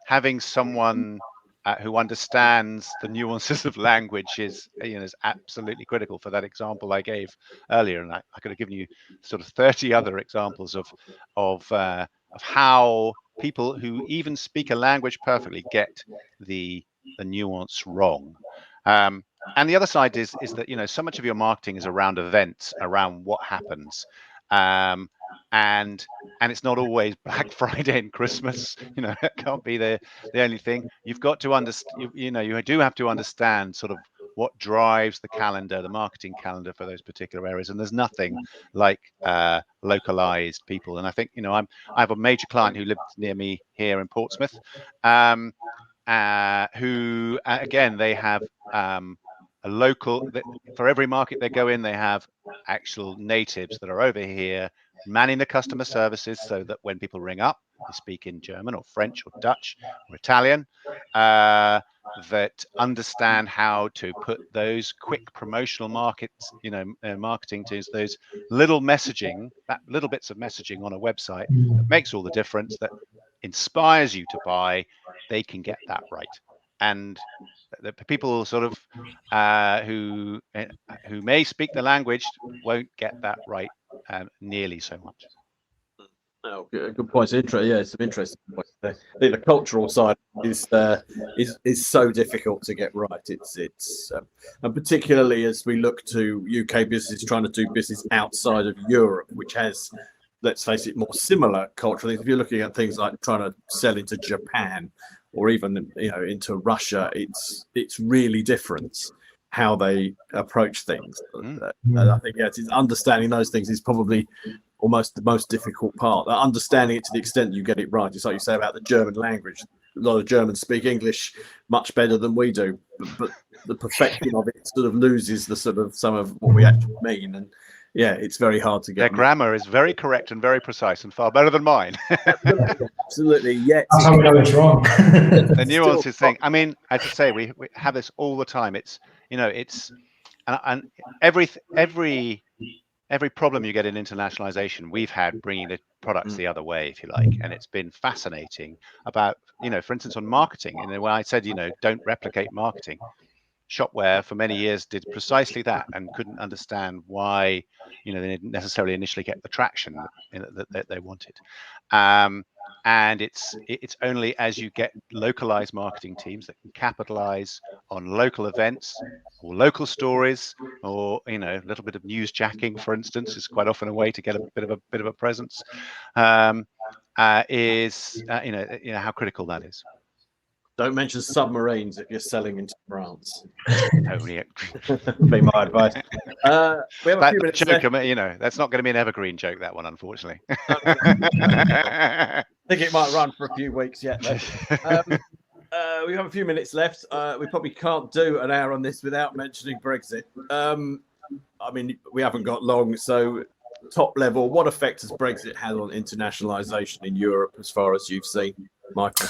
having someone who understands the nuances of language is absolutely critical. For that example I gave earlier, and I could have given you sort of 30 other examples of how people who even speak a language perfectly get the nuance wrong. And the other side is that, you know, so much of your marketing is around events, around what happens, and it's not always Black Friday and Christmas. You know, it can't be the only thing. You've got to understand. You do have to understand sort of what drives the calendar, the marketing calendar for those particular areas. And there's nothing like localized people. And I think, I have a major client who lives near me here in Portsmouth, who again, they have a local, for every market they go in, they have actual natives that are over here manning the customer services, so that when people ring up, they speak in German or French or Dutch or Italian, that understand how to put those quick promotional marketing to those little messaging, that little bits of messaging on a website that makes all the difference, that inspires you to buy. They can get that right. And the people sort of who may speak the language won't get that right nearly so much. Oh, good point. Yeah, it's some interesting points there. I think the cultural side is so difficult to get right. It's and particularly as we look to UK businesses trying to do business outside of Europe, which has, let's face it, more similar culturally. If you're looking at things like trying to sell into Japan or even into Russia, it's really different how they approach things. And I think it's understanding those things is probably almost the most difficult part. Understanding it to the extent you get it right. It's like you say about the German language. A lot of Germans speak English much better than we do, but the perfection of it sort of loses the sort of some of what we actually mean. And yeah, it's very hard to get. Their grammar is very correct and very precise and far better than mine. Absolutely. Yeah. That's how we know it's wrong. The nuances thing. I mean, as I say, we have this all the time. It's and every problem you get in internationalization, we've had bringing the products the other way, if you like. And it's been fascinating about, for instance, on marketing. And when I said, don't replicate marketing, Shopware for many years did precisely that and couldn't understand why, they didn't necessarily initially get the traction that they wanted. And it's only as you get localized marketing teams that can capitalize on local events or local stories, or a little bit of news jacking, for instance, is quite often a way to get a bit of a presence. Is how critical that is. Don't mention submarines if you're selling into France. Totally. Be my advice. We have a few minutes joke, left. That's not going to be an evergreen joke, that one, unfortunately. I think it might run for a few weeks yet. We have a few minutes left. We probably can't do an hour on this without mentioning Brexit. I mean, we haven't got long, so top level, what effect has Brexit had on internationalisation in Europe, as far as you've seen, Michael?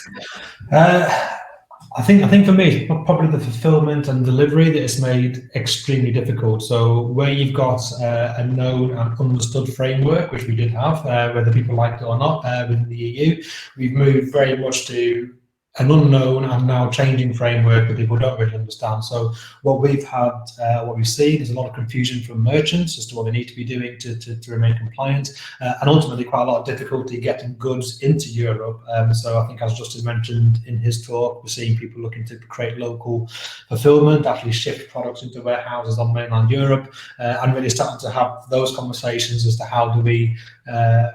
I think for me, it's probably the fulfillment and delivery that it's made extremely difficult. So where you've got a known and understood framework, which we did have, whether people liked it or not, within the EU, we've moved very much to an unknown and now changing framework that people don't really understand. So what we've had, what we've seen is a lot of confusion from merchants as to what they need to be doing to remain compliant, and ultimately quite a lot of difficulty getting goods into Europe. So I think, as Justin mentioned in his talk, we're seeing people looking to create local fulfillment, actually shift products into warehouses on mainland Europe, and really starting to have those conversations as to how do we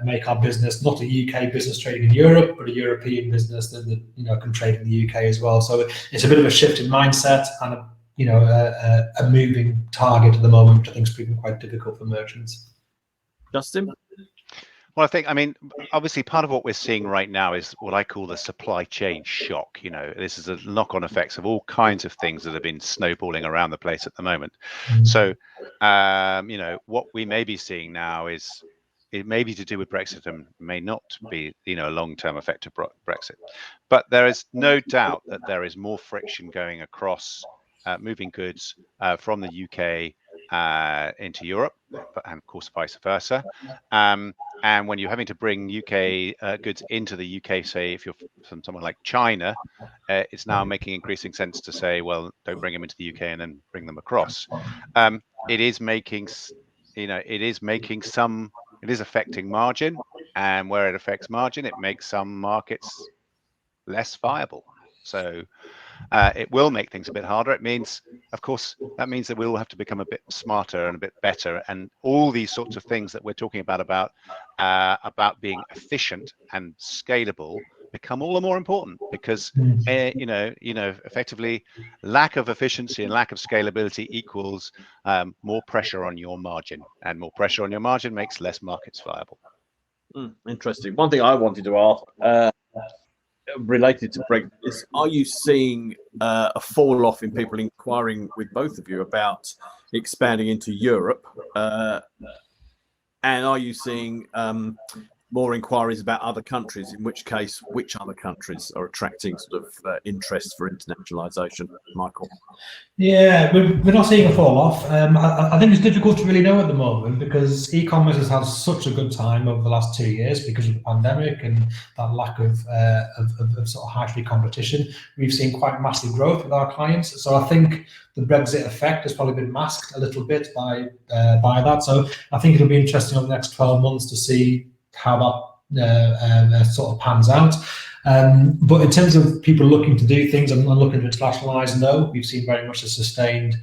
make our business not a UK business trading in Europe, but a European business that can trade in the UK as well. So it's a bit of a shift in mindset and a moving target at the moment, which I think is proving quite difficult for merchants. Justin? Well, I mean, obviously part of what we're seeing right now is what I call the supply chain shock. This is a knock-on effects of all kinds of things that have been snowballing around the place at the moment. So, what we may be seeing now is, it may be to do with Brexit and may not be, a long-term effect of Brexit. But there is no doubt that there is more friction going across moving goods from the UK into Europe, and of course vice versa. And when you're having to bring UK goods into the UK, say if you're from someone like China, it's now making increasing sense to say, well, don't bring them into the UK and then bring them across. It is affecting margin, and where it affects margin, it makes some markets less viable. So it will make things a bit harder. It means, of course, that means that we'll have to become a bit smarter and a bit better, and all these sorts of things that we're talking about being efficient and scalable become all the more important because effectively lack of efficiency and lack of scalability equals more pressure on your margin, and more pressure on your margin makes less markets viable. Interesting. One thing I wanted to ask, related to Brexit, is: are you seeing a fall off in people inquiring with both of you about expanding into Europe? And are you seeing more inquiries about other countries? In which case, which other countries are attracting sort of interest for internationalisation, Michael? Yeah, we're not seeing a fall off. I think it's difficult to really know at the moment because e-commerce has had such a good time over the last 2 years because of the pandemic and that lack of sort of high street competition. We've seen quite massive growth with our clients. So I think the Brexit effect has probably been masked a little bit by that. So I think it'll be interesting over the next 12 months to see how that sort of pans out. But in terms of people looking to do things and looking to internationalise, no, we've seen very much a sustained,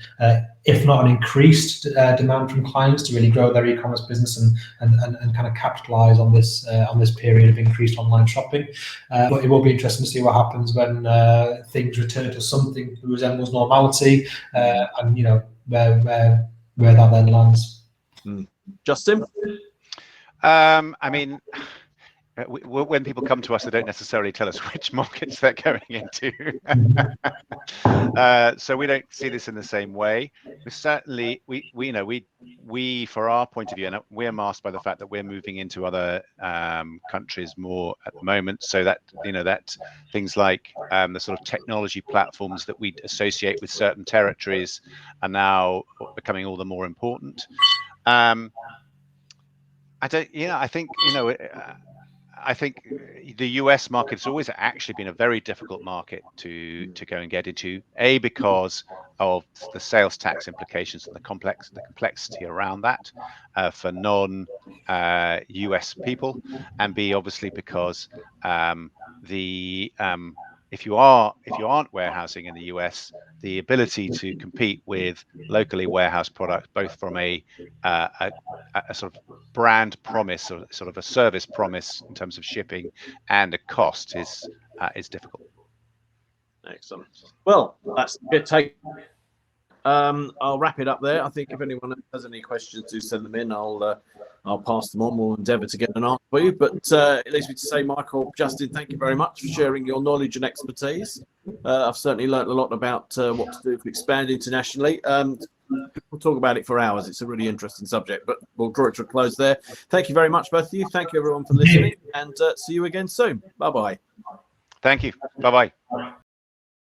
if not an increased demand from clients to really grow their e-commerce business and kind of capitalise on this period of increased online shopping. But it will be interesting to see what happens when things return to something that resembles normality, and where that then lands. Justin? I mean, when people come to us, they don't necessarily tell us which markets they're going into. So we don't see this in the same way. We certainly, we for our point of view, and we're masked by the fact that we're moving into other countries more at the moment. So that, that things like the sort of technology platforms that we associate with certain territories are now becoming all the more important. I think the US market has always actually been a very difficult market to go and get into, A, because of the sales tax implications and the complexity around that for non-US people, and B, obviously because if you aren't warehousing in the US, the ability to compete with locally warehoused products, both from a sort of brand promise or sort of a service promise in terms of shipping and a cost is difficult. Excellent. Well, that's a good take. I'll wrap it up there. I think if anyone has any questions, do send them in. I'll pass them on. We'll endeavour to get an answer for you. But it leaves me to say, Michael, Justin, thank you very much for sharing your knowledge and expertise. I've certainly learned a lot about what to do to expand internationally. We'll talk about it for hours. It's a really interesting subject, but we'll draw it to a close there. Thank you very much, both of you. Thank you, everyone, for listening, and see you again soon. Bye-bye. Thank you. Bye-bye.